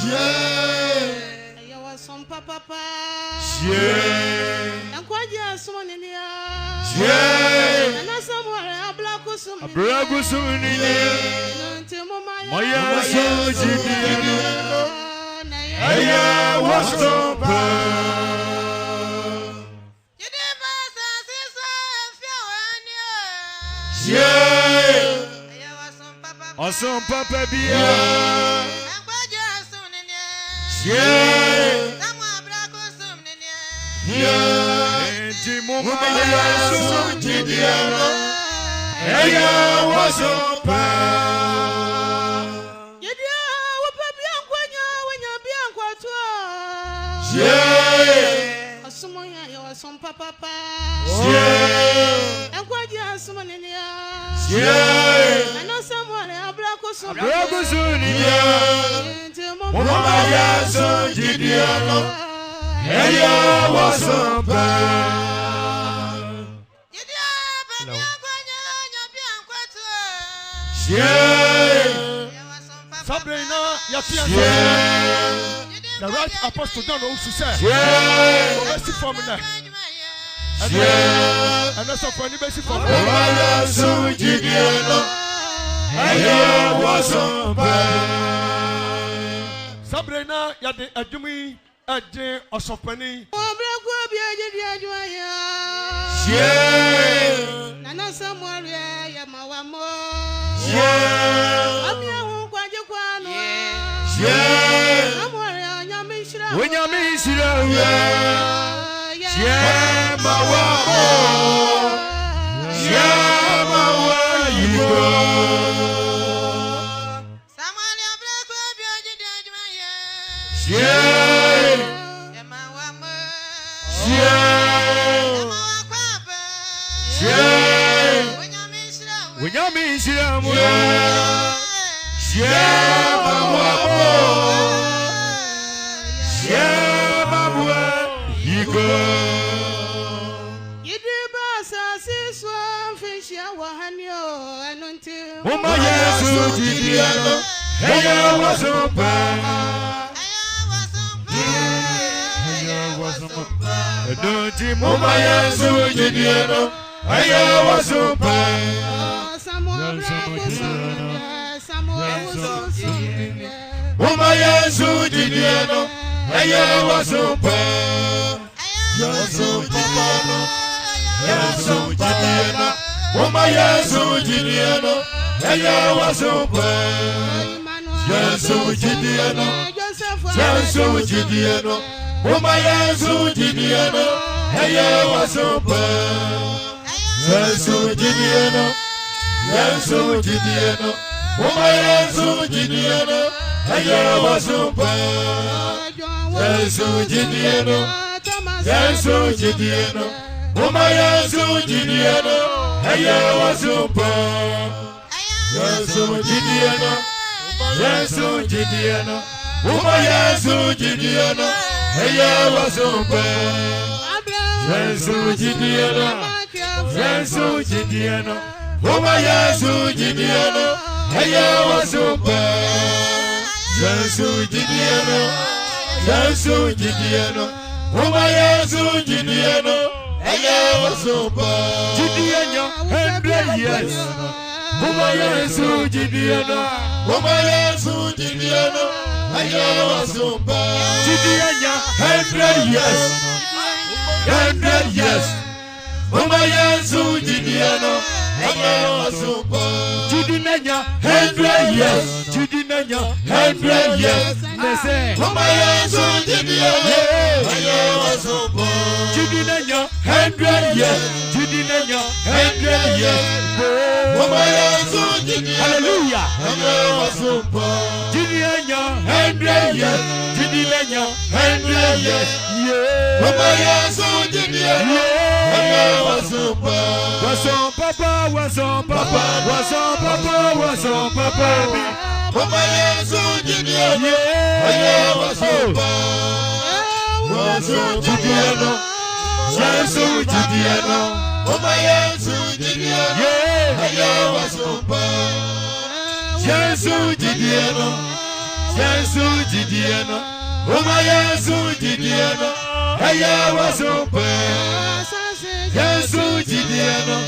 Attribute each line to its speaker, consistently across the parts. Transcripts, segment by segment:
Speaker 1: Yeah.
Speaker 2: You was some papa.
Speaker 1: Yeah.
Speaker 2: And quite yes, one in the
Speaker 1: Yeah.
Speaker 2: and somewhere a black was some.
Speaker 1: A black was some in the Maya so Aya was so yeah. Awesome papa bia. Yeah. Yeah. Mama so jidiano. Aya was so yeah.
Speaker 2: Asumanya you was some papa.
Speaker 1: Yeah.
Speaker 2: And quite yes, one in the
Speaker 1: yeah.
Speaker 2: I know someone a black was some.
Speaker 1: Yeah. Mama so jidiano. Aya was so yeah.
Speaker 3: Sabrina,
Speaker 1: yeah.
Speaker 3: The right apostle don't know who said.
Speaker 1: Yeah.
Speaker 3: Mercy for me now.
Speaker 1: Yeah.
Speaker 3: And that's for mercy for me.
Speaker 1: Mama so jidiano. Aya was so
Speaker 3: Sabrina, ya de adumi ade osopani.
Speaker 1: Yeah.
Speaker 2: Nana somewhere ya mawamo.
Speaker 1: Yeah.
Speaker 2: Amia hu kwaje kwano.
Speaker 1: Yeah.
Speaker 2: Amore nyamishira.
Speaker 1: Nyamishira. Yeah. Mawamo. Yeah. Mawamo.
Speaker 2: Samani abrako bioji dejuma ye.
Speaker 1: Yeah.
Speaker 2: Mawamo.
Speaker 1: Yeah.
Speaker 2: Mawakwabe.
Speaker 1: Yeah.
Speaker 2: Nyamishira.
Speaker 1: Yeah. Mawamo. Yeah. Mawamo. Iko. Mama Yesu jidiano, Aya wasumpa. Don't Mama Yesu jidiano, Aya wasumpa. Mama Yesu jidiano, Aya wasumpa. Yesu jidiano, Yesu jidiano. Mama Yesu jidiano. Aya wasumpa. Yesu jidiano. Yesu jidiano. Mama Yesu jidiano. Aya wasumpa. Yesu jidiano. Yesu jidiano. Mama Yesu jidiano. Aya wasumpa. Yesu jidiano. Yesu jidiano. Mama Yesu jidiano. Aya wasumpa. Yesu jidiano. Yesu jidiano. Mama Yesu jidiano. Aya wasumpa. Yesu jidiano. Yesu jidiano. Mama Yesu jidiano. Aya wasumpa. Yesu jidiano. Yesu jidiano. Mama Yesu jidiano. Aya wasumpa. Jidiano 100 years. Mama Yesu jidiano. Mama Yesu jidiano. Aya wasumpa. Jidiano 100 years. 100 years. Mama Yesu jidiano. Aya wasumpa. Jidiano 100 years. Jidiano 100 years. Mama Yesu jidiano. Aya wasumpa. Jidiano 100 years. Jidiano 100 years. Mama Yesu jidiano. Hallelujah. Aya wasumpa. Jidiano 100 years. Jidiano 100 years. Mama Yesu jidiano. Aya wasumpa. Wasum papa, wasum papa, wasum papa, wasum papa. Mama Yesu jidiano. Aya wasumpa. Wasum jidiano. Yesu jidiano. Mama Yesu jidiano. Aya wasumpa. Yesu jidiano. Yesu jidieno. Uma Yesu jidieno. Aya wasumpe. Yesu jidieno.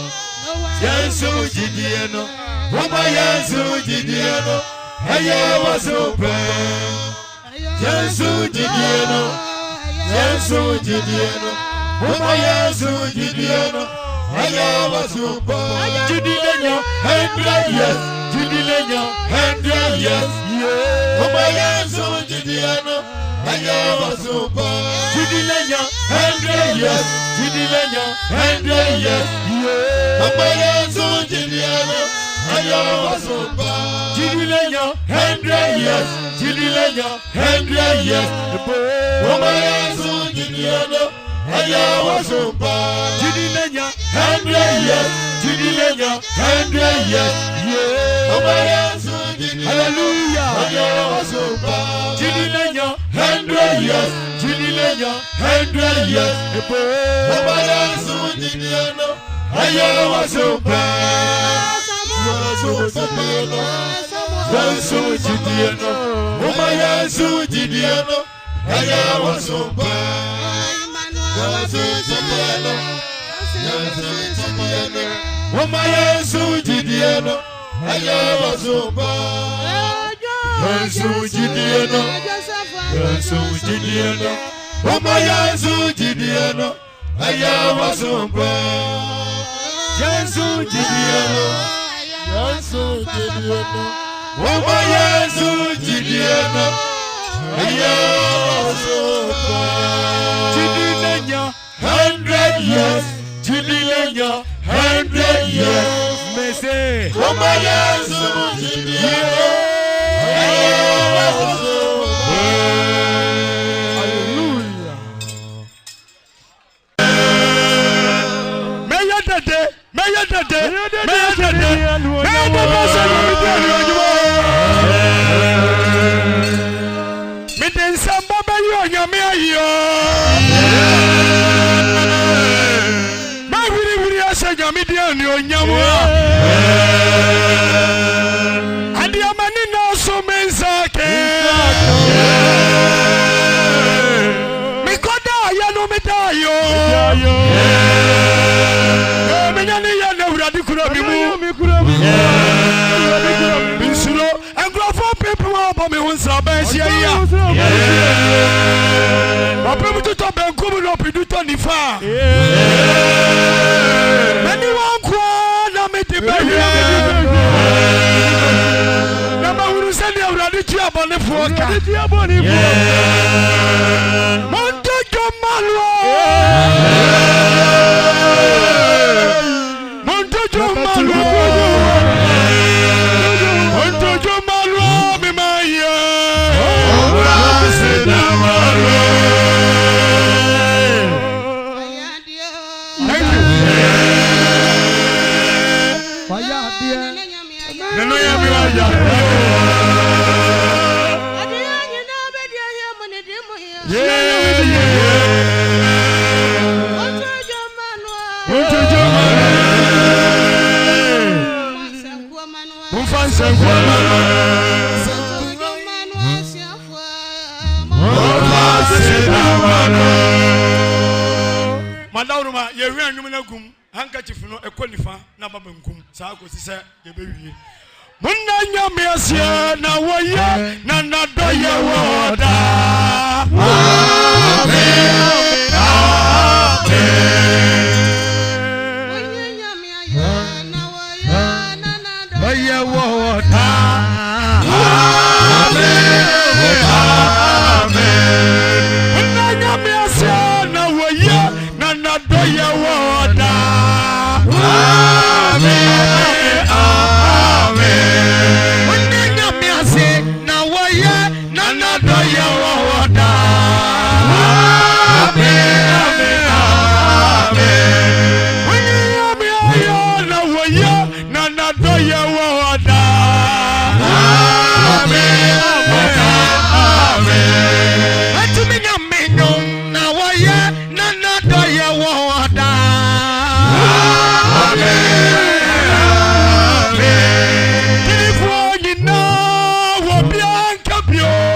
Speaker 1: Yesu jidieno. Uma Yesu jidieno. Aya wasumpe. Yesu jidieno. Yesu jidieno. Uma Yesu jidieno. Aya wasumpe. Jidilenya 100 years. Jidilenya 100 years. Uma Yesu jidieno. Aya wasumpe. Jidilenya 100 years. Jidilenya 100 years. Uma Yesu jidieno. Aya wasumpe. Jidilenya 100 years. Jidilenya 100 years. Uma Yesu jidieno. Aya wasumpe. Jidilenya 100 years. Jidilenya 100 years. Uma Yesu jidieno. Hallelujah. Aya wasumpe. Jidilenya 100 years. Jidilenya 100 years. Uma Yesu jidieno. Aya wasumpe. Yesu jidieno. Yesu jidieno. Uma Yesu jidieno. Aya wasumpe. Yesu jidieno. Yesu jidieno. Uma Yesu jidieno. Aya wasumpe. Yesu jidieno. Yesu jidieno. Uma Yesu jidieno. Aya wasumpe. Yesu jidieno. Yesu jidieno. Uma Yesu jidieno. Aya wasumpe. Jidilenya 100 years. Jidilenya 100 years. Mese. Uma Yesu jidieno. Aya wasumpe. Hallelujah. Meyadade. Miden samba bayo nyame ayo. Ma wiri asa nyame dia ni onyamo. Adi amani na so menzake. Mikoda ya no metayo. Bisuro and grow for people about me once I bet you. I promise to top and come up with 25. Anyone can make it better. Number one send you ready to up on the forecast. Monte Jomalo. Madawruma ye wi anwum na gum handkerchief no ekonifa na baba nkum saa ko sise ye bewie munna nyame asia na woye na nadoye woda amen munna nyame asia na woye na nadoye woda amen munna nyame asia na woye na nadoye woda amen Bianca Bio.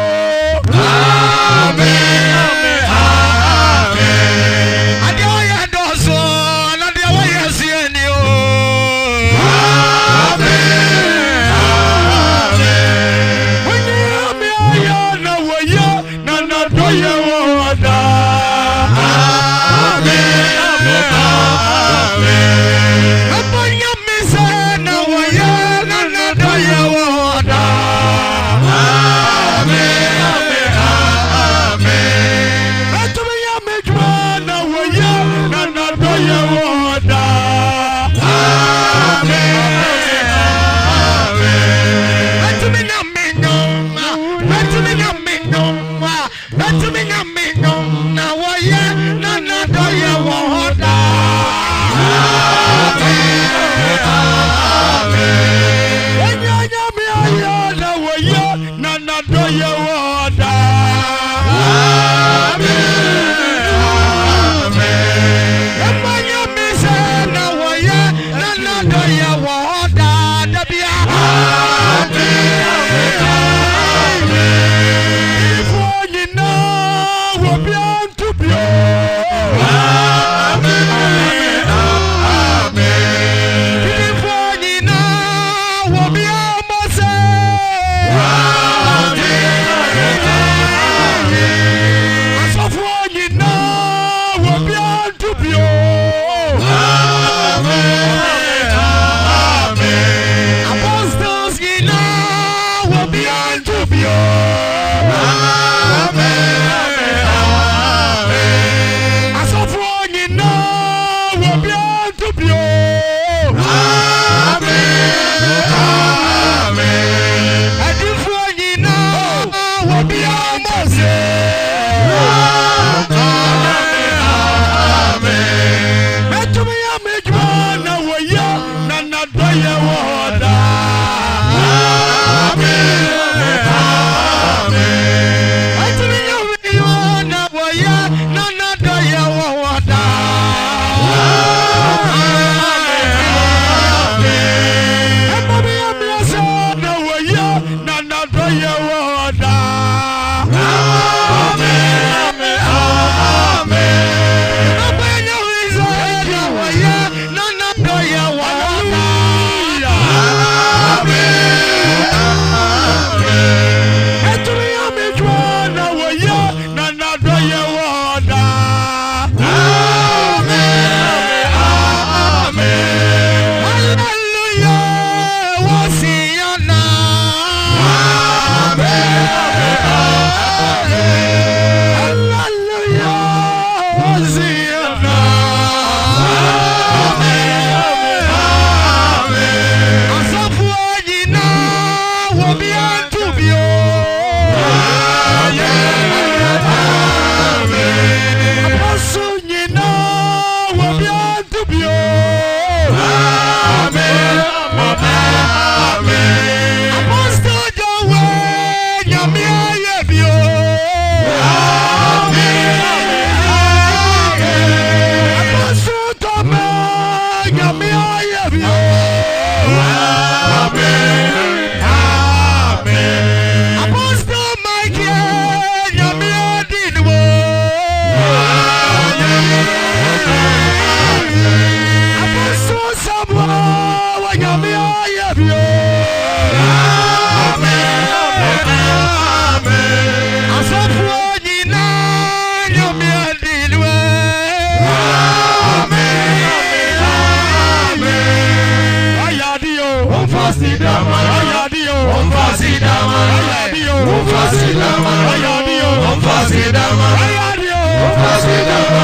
Speaker 3: Fasidama, Ayadio, Fasidama, Ayadio, Fasidama, Ayadio, Fasidama, Ayadio, Fasidama,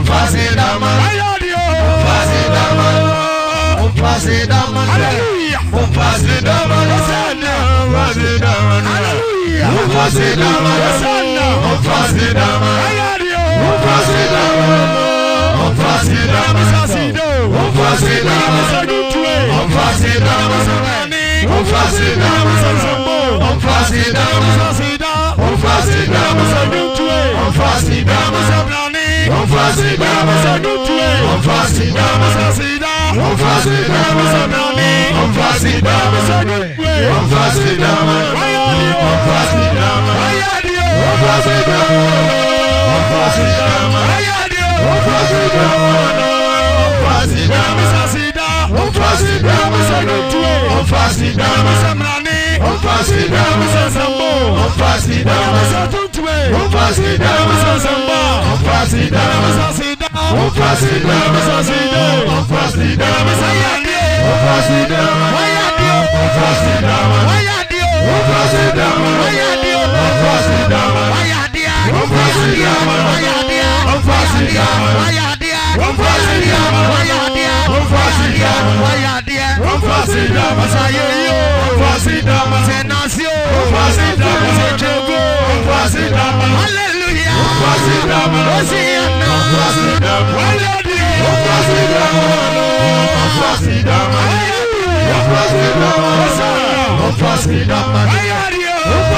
Speaker 3: Fasidama, Ayadio, Fasidama, Fasidama, Hallelujah, Fasidama, Fasidama, Hallelujah, Fasidama, Fasidama, Ayadio, Fasidama, Fasidama, Fasidama,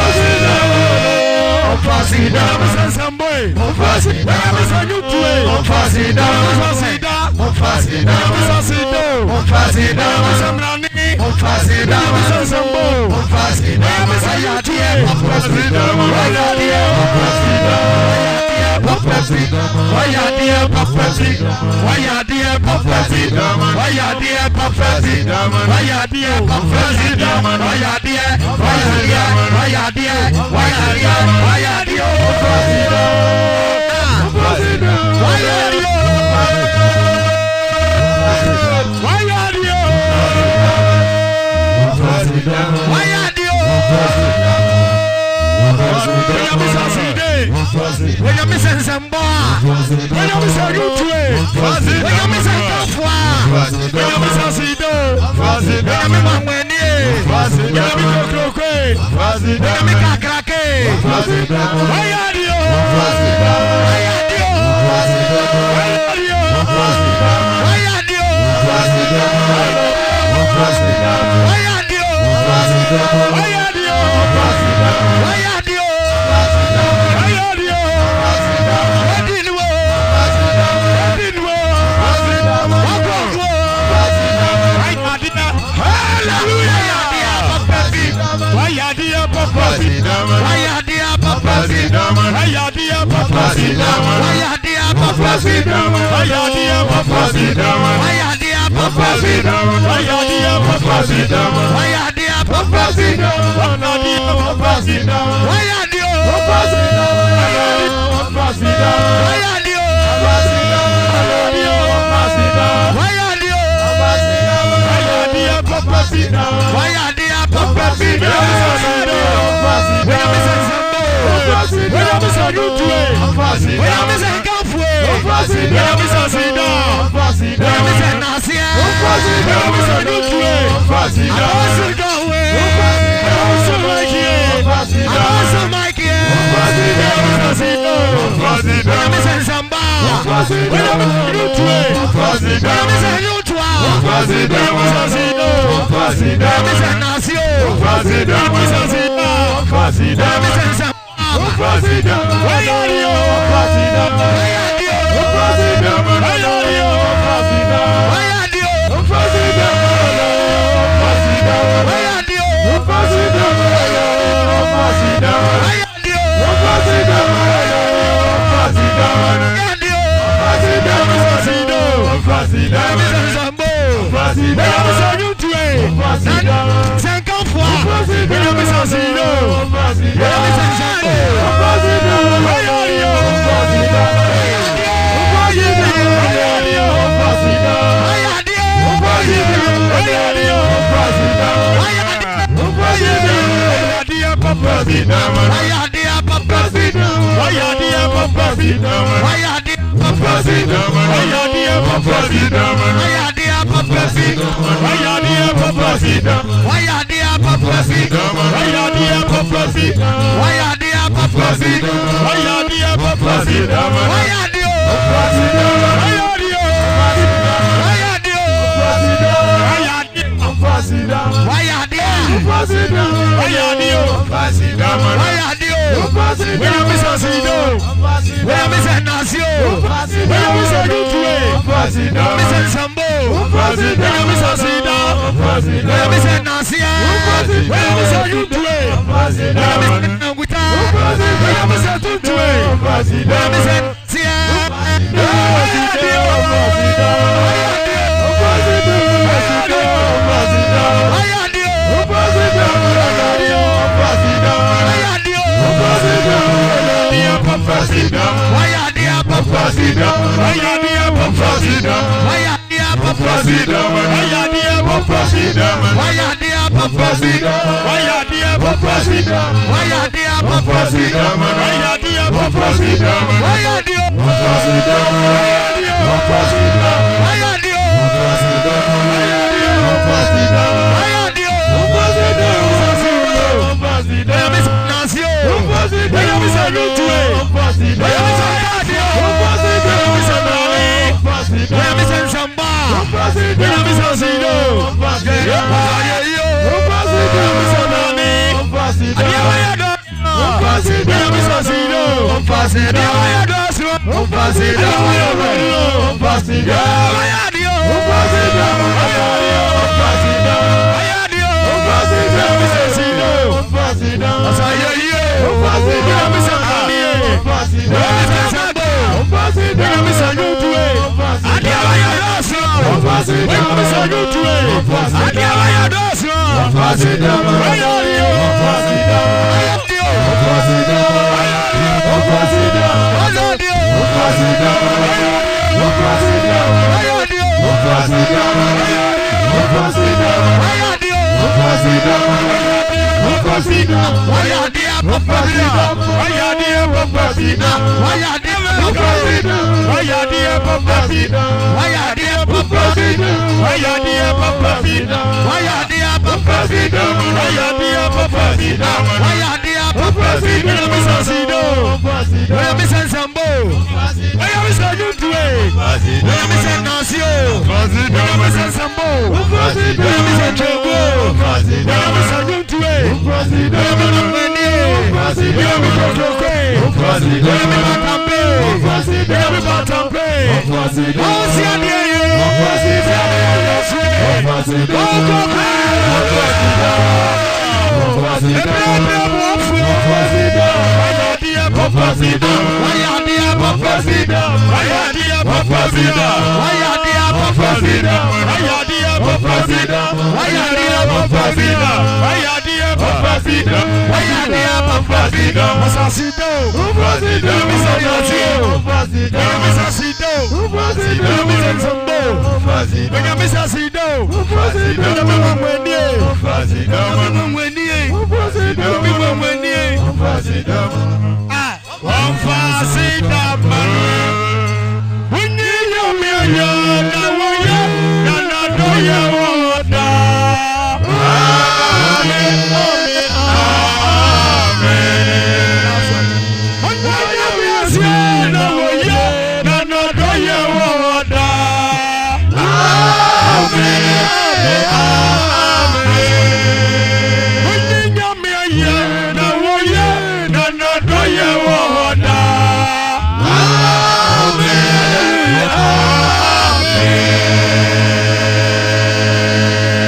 Speaker 4: Amen.